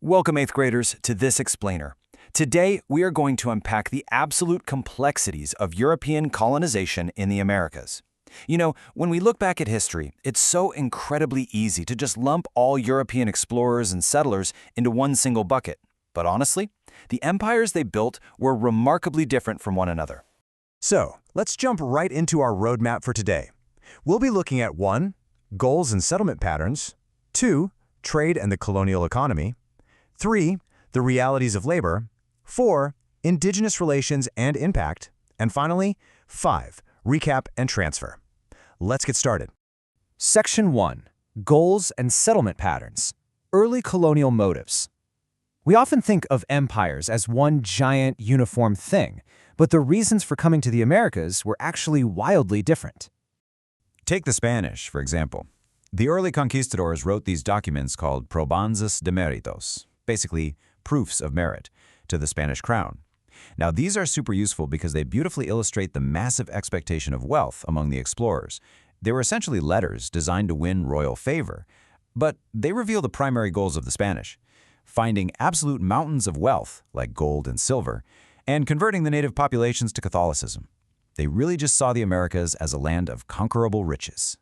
Welcome, 8th graders, to this explainer. Today, we are going to unpack the absolute complexities of European colonization in the Americas. You know, when we look back at history, it's so incredibly easy to just lump all European explorers and settlers into one single bucket. But honestly, the empires they built were remarkably different from one another. So, let's jump right into our roadmap for today. We'll be looking at 1. Goals and settlement patterns, 2. Trade and the colonial economy, 3. The realities of labor, 4. Indigenous relations and impact, and finally, 5. Recap and transfer. Let's get started. Section 1. Goals and settlement patterns. Early colonial motives. We often think of empires as one giant, uniform thing, but the reasons for coming to the Americas were actually wildly different. Take the Spanish, for example. The early conquistadors wrote these documents called probanzas de méritos, basically proofs of merit, to the Spanish crown. Now, these are super useful because they beautifully illustrate the massive expectation of wealth among the explorers. They were essentially letters designed to win royal favor, but they reveal the primary goals of the Spanish: finding absolute mountains of wealth, like gold and silver, and converting the native populations to Catholicism. They really just saw the Americas as a land of conquerable riches.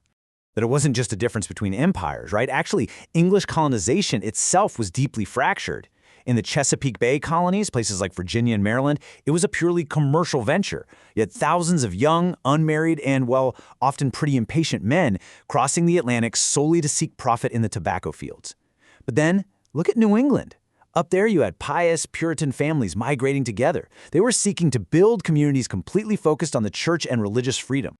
That it wasn't just a difference between empires, right? Actually, English colonization itself was deeply fractured. In the Chesapeake Bay colonies, places like Virginia and Maryland, it was a purely commercial venture. Yet thousands of young, unmarried, and, well, often pretty impatient men crossing the Atlantic solely to seek profit in the tobacco fields. But then, look at New England. Up there, you had pious Puritan families migrating together. They were seeking to build communities completely focused on the church and religious freedom.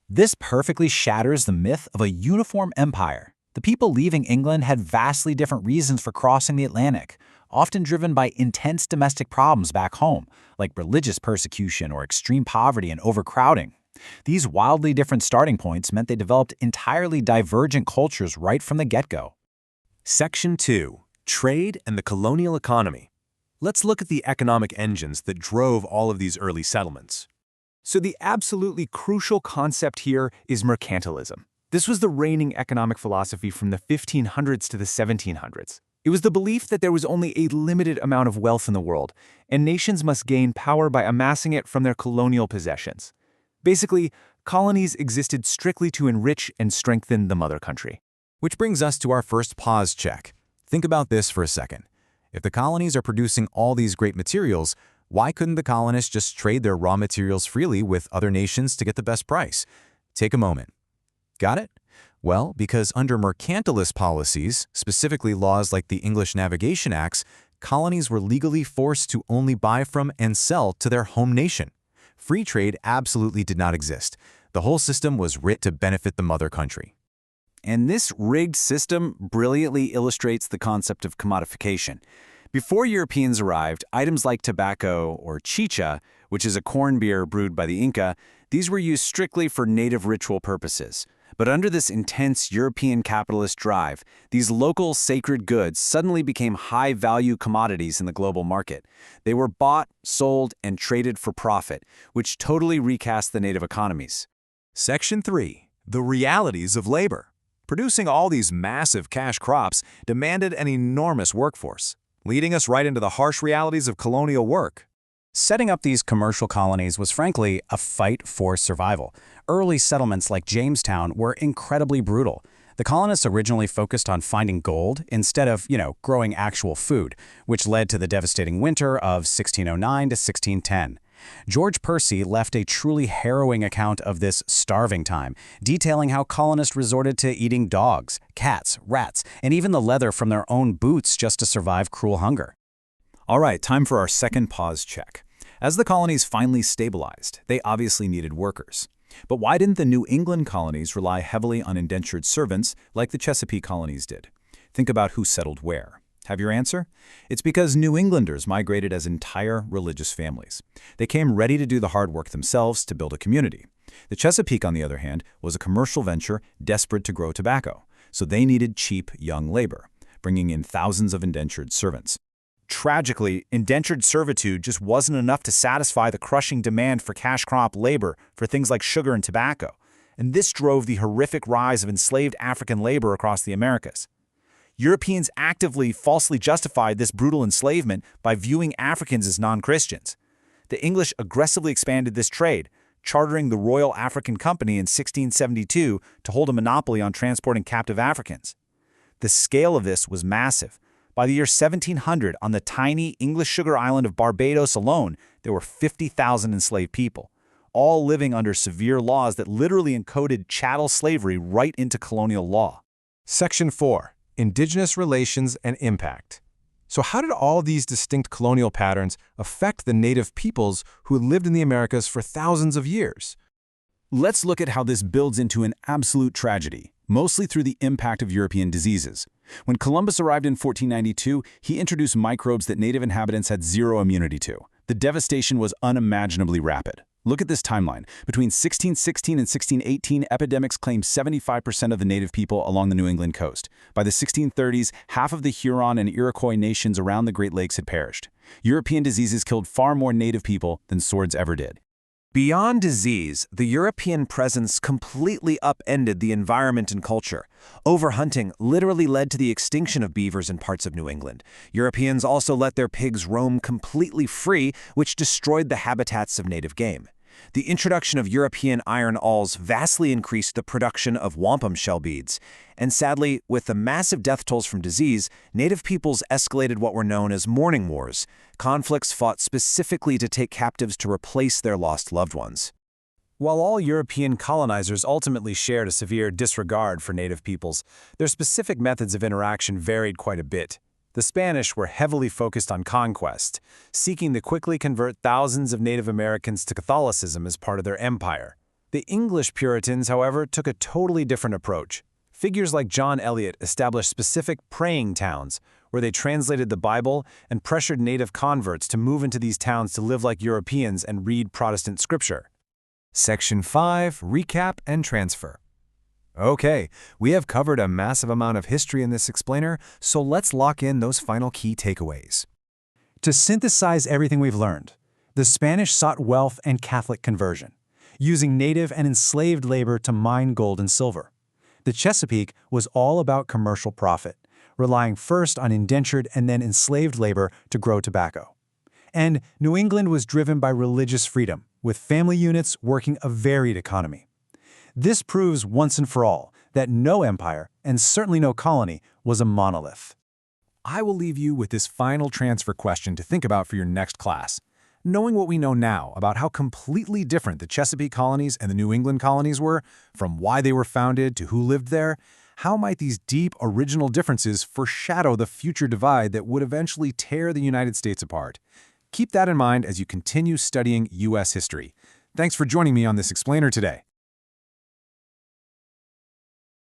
This perfectly shatters the myth of a uniform empire. The people leaving England had vastly different reasons for crossing the Atlantic, often driven by intense domestic problems back home, like religious persecution or extreme poverty and overcrowding. These wildly different starting points meant they developed entirely divergent cultures right from the get-go. Section 2. Trade and the colonial economy. Let's look at the economic engines that drove all of these early settlements. So the absolutely crucial concept here is mercantilism. This was the reigning economic philosophy from the 1500s to the 1700s. It was the belief that there was only a limited amount of wealth in the world, and nations must gain power by amassing it from their colonial possessions. Basically, colonies existed strictly to enrich and strengthen the mother country. Which brings us to our first pause check. Think about this for a second. If the colonies are producing all these great materials, why couldn't the colonists just trade their raw materials freely with other nations to get the best price? Take a moment. Got it? Well, because under mercantilist policies, specifically laws like the English Navigation Acts, colonies were legally forced to only buy from and sell to their home nation. Free trade absolutely did not exist. The whole system was writ to benefit the mother country. And this rigged system brilliantly illustrates the concept of commodification. Before Europeans arrived, items like tobacco or chicha, which is a corn beer brewed by the Inca, these were used strictly for native ritual purposes. But under this intense European capitalist drive, these local sacred goods suddenly became high-value commodities in the global market. They were bought, sold, and traded for profit, which totally recast the native economies. Section 3. The realities of labor. Producing all these massive cash crops demanded an enormous workforce, leading us right into the harsh realities of colonial work. Setting up these commercial colonies was frankly a fight for survival. Early settlements like Jamestown were incredibly brutal. The colonists originally focused on finding gold instead of, growing actual food, which led to the devastating winter of 1609 to 1610. George Percy left a truly harrowing account of this starving time, detailing how colonists resorted to eating dogs, cats, rats, and even the leather from their own boots just to survive cruel hunger. All right, time for our second pause check. As the colonies finally stabilized, they obviously needed workers. But why didn't the New England colonies rely heavily on indentured servants like the Chesapeake colonies did? Think about who settled where. Have your answer? It's because New Englanders migrated as entire religious families. They came ready to do the hard work themselves to build a community. The Chesapeake, on the other hand, was a commercial venture desperate to grow tobacco, so they needed cheap young labor, bringing in thousands of indentured servants. Tragically, indentured servitude just wasn't enough to satisfy the crushing demand for cash crop labor for things like sugar and tobacco, and this drove the horrific rise of enslaved African labor across the Americas. Europeans actively falsely justified this brutal enslavement by viewing Africans as non-Christians. The English aggressively expanded this trade, chartering the Royal African Company in 1672 to hold a monopoly on transporting captive Africans. The scale of this was massive. By the year 1700, on the tiny English sugar island of Barbados alone, there were 50,000 enslaved people, all living under severe laws that literally encoded chattel slavery right into colonial law. Section 4. Indigenous Relations and Impact. So how did all these distinct colonial patterns affect the native peoples who lived in the Americas for thousands of years? Let's look at how this builds into an absolute tragedy, mostly through the impact of European diseases. When Columbus arrived in 1492, he introduced microbes that native inhabitants had zero immunity to. The devastation was unimaginably rapid. Look at this timeline. Between 1616 and 1618, epidemics claimed 75% of the native people along the New England coast. By the 1630s, half of the Huron and Iroquois nations around the Great Lakes had perished. European diseases killed far more native people than swords ever did. Beyond disease, the European presence completely upended the environment and culture. Overhunting literally led to the extinction of beavers in parts of New England. Europeans also let their pigs roam completely free, which destroyed the habitats of native game. The introduction of European iron awls vastly increased the production of wampum shell beads. And sadly, with the massive death tolls from disease, native peoples escalated what were known as mourning wars, conflicts fought specifically to take captives to replace their lost loved ones. While all European colonizers ultimately shared a severe disregard for native peoples, their specific methods of interaction varied quite a bit. The Spanish were heavily focused on conquest, seeking to quickly convert thousands of Native Americans to Catholicism as part of their empire. The English Puritans, however, took a totally different approach. Figures like John Eliot established specific praying towns, where they translated the Bible and pressured native converts to move into these towns to live like Europeans and read Protestant scripture. Section 5. Recap and Transfer. Okay, we have covered a massive amount of history in this explainer, so let's lock in those final key takeaways. To synthesize everything we've learned, the Spanish sought wealth and Catholic conversion, using native and enslaved labor to mine gold and silver. The Chesapeake was all about commercial profit, relying first on indentured and then enslaved labor to grow tobacco. And New England was driven by religious freedom, with family units working a varied economy. This proves once and for all that no empire, and certainly no colony, was a monolith. I will leave you with this final transfer question to think about for your next class. Knowing what we know now about how completely different the Chesapeake colonies and the New England colonies were, from why they were founded to who lived there, how might these deep, original differences foreshadow the future divide that would eventually tear the United States apart? Keep that in mind as you continue studying U.S. history. Thanks for joining me on this explainer today.